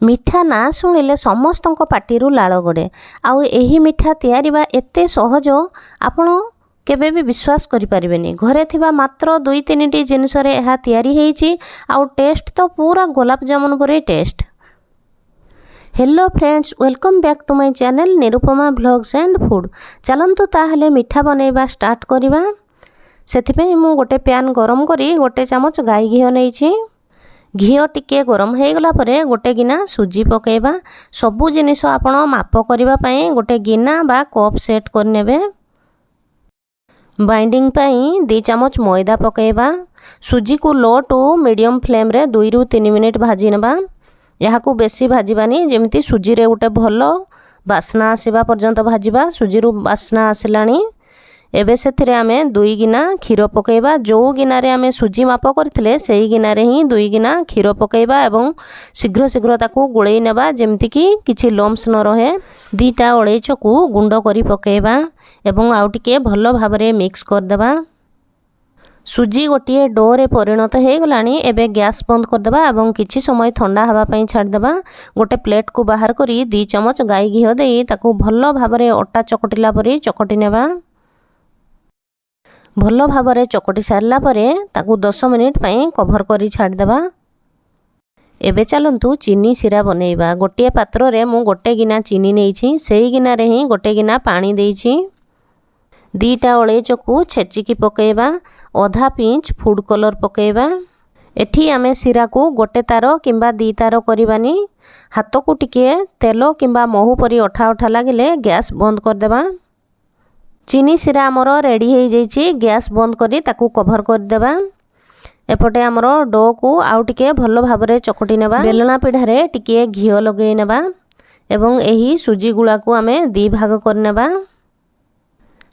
मिठा ना शुणिले समस्त पाटिरू लाल गड़े आउ एही मिठा तैयारिबा एते सहज आपण केबे भी विश्वास करि परिबेनी। घरे थिबा मात्र 2-3टी जिनिस रे एहा तैयारी हेछि आउ टेस्ट तो पूरा गुलाब जामुन परे taste. Hello friends, welcome back to my channel Nirupama vlogs and food. चलंतु ताहले मिठा बनैबा स्टार्ट करिबा। सेथिपे मु गोटे पैन गरम करी गोटे चामच गाई घी नैछि। घी टिके गरम हो गला परे गोटे गिना सुजी पकेबा। सबु जिनिस आपण माप करिबा पई गोटे गिना बा कप सेट कर नेबे। बाइंडिंग पई 2 चामच मैदा पकेबा। सुजी को लो टू मीडियम फ्लेम रे 2-3 मिनिट भाजी नेबा। यहाँ को बेसी भाजीबानी जेमती सुजी रे गोटे भलो बास्ना आसीबा पर्यंत भाजीबा। सुजी रु बास्ना आसिलानी। एबे सेथिरे आमे 2 गिना क्षीर पकेबा। जो गिना रे आमे सुजी माप करथिले सेही गिना रे ही 2 गिना क्षीर पकेबा एवं शीघ्र शीघ्र ताकू गोळेई नेबा जेमती कि किछि लम्स न रहे। 2टा अळैच को गुंड करी पकेबा एवं आउ टिके भलो भाबरे मिक्स कर देबा। सुजी गोटे डो रे परिणत हो गलानी। एबे गैस बंद कर देबा एवं किछि समय ठंडा हवा पई छाड़ देबा। गोटे प्लेट को बाहर करी 2 चमच गाई घी देई ताकू भलो भाबरे अटा चकटिला परी चकटि नेबा। भलो भाबरे चकटी सारला परे ताकू 10 मिनिट पई कवर करी छाड़ देबा। एबे चलंतु चीनी सिरा बनेइबा। गोटे पात्र रे मु गोटे गिना चीनी नेइछि। सेही गिना रे ही गोटे गिना पानी देइछि। 2टा अळैच को छेचिकी पकेबा। आधा पिंच फूड कलर पकेबा। एठी आमे सिरा को गोटे तार किंबा 2 तार करिबानी। हाथ को टिके तेल किंबा महू परी अठा अठा लागिले गैस बंद कर देबा। चीनी सिरा आमर रेडी हो जाइए। गैस बंद करी ताकू कवर कर देबा। एपटे आमर डो को आउ टिके भलो भाबरे चकटी नेबा। बेलना पिढ़ारे टिके घी लगेई नेबा एवं एही सुजी गुला को आमे 2 भाग कर नेबा।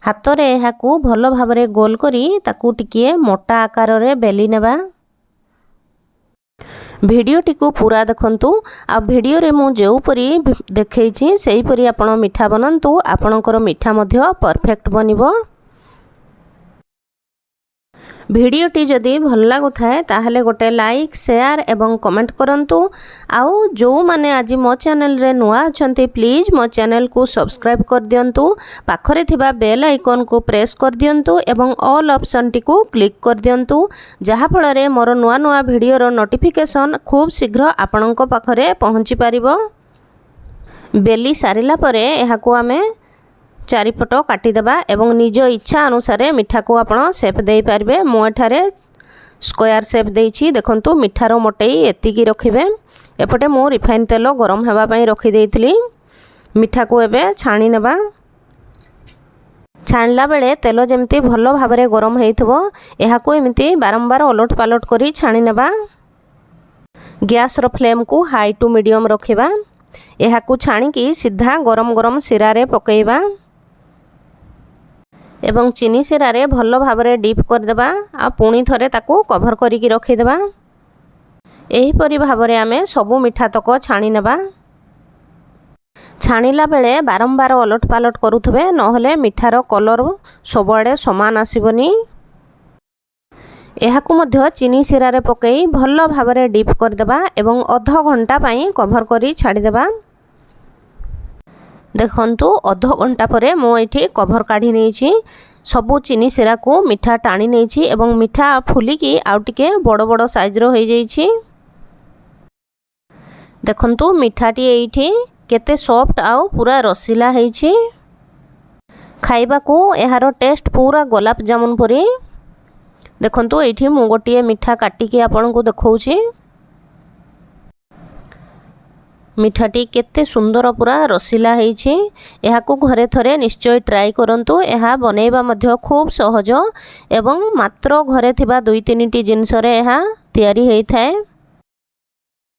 हाथ रे एहा को भलो भाबरे गोल करी ताकू टिके मोटा आकार रे बेली नेबा। वीडियो टिको पूरा देखंतु। आ वीडियो रे मु जेउ परी देखैछि सेही परी आपण मिठा बनंतु। आपणकर मिठा मध्य परफेक्ट बनिबो। वीडियो टी जदि भल लागु थाए ताहले गोटे लाइक शेयर एवं कमेंट करंतु। आउ जो माने आज मो चैनल रे नुआ अछंती प्लीज मो चैनल को सब्सक्राइब कर दियंतु। पाखरे थिबा बेल आइकन को प्रेस कर दियंतु एवं ऑल ऑप्शन टी को क्लिक कर दियंतु। जहा फल रे मोर नुआ नुआ वीडियो रो नोटिफिकेशन खूब शीघ्र आपणक पाखरे पहुंची पारिबो। बेली सारिला परे एहा को आमे चारिपट काटिदेबा एवं निज इच्छा अनुसार मिठा को आपण शेप दे पारबे। मो एठारे स्क्वायर शेप देइछि। देखंतु मिठार मोटेई एतिकी रखिबे। एपटे मो रिफाइन तेल गरम हेबा पई रखि देइथिली। मिठा को एबे छाणी नेबा। छाणला बेले तेल जेमती भलो भाबरे गरम हेइथबो एहा को एमिति बारंबार ओलट पालट करी छाणी नेबा। गैस रो फ्लेम को हाई टू मीडियम रखिबा। एहा को छाणी की सीधा गरम गरम सिरा रे पकेइबा एवं चीनी सिरा रे भलो भाबरे डीप कर देबा। आ पुणी थरे ताकू कवर करिकी रखि देबा। एही परी भाबरे आमे सबु मिठा तक छाणी नेबा। छाणीला बेले बारंबार ओलट पालट करूथबे नहले मिठार कलर सबआडे समान आसीबनी। एहाकू मध्य चीनी सिरा रे पकई भलो भाबरे डीप कर देबा एवं आधा घंटा पई कवर करी छाड़ी देबा। देखंतु आधा घंटा परे मो एठी कवर काढी नेछि। सबु चीनी सिरा को मिठा टाणी नेछि एवं मिठा फुलिकी आउ टिके बड़ बड़ साइज रो हो जाइछि। देखंतु मिठाटी एठी केते सॉफ्ट आउ पूरा रसीला हेछि। खाइबा को एहारो टेस्ट पूरा गुलाब जामुन परी। देखंतु एठी मु गोटिए मिठा काटिकी आपन को देखौछि। मिठाटी केते सुंदर पूरा रसीला हेछि। एहा को घरे थरे निश्चय ट्राई करंतु। एहा बनेइबा मध्य खूब सहज एवं मात्र घरे थिबा 2-3टी जिंस रे एहा तयारी हेइ थाए।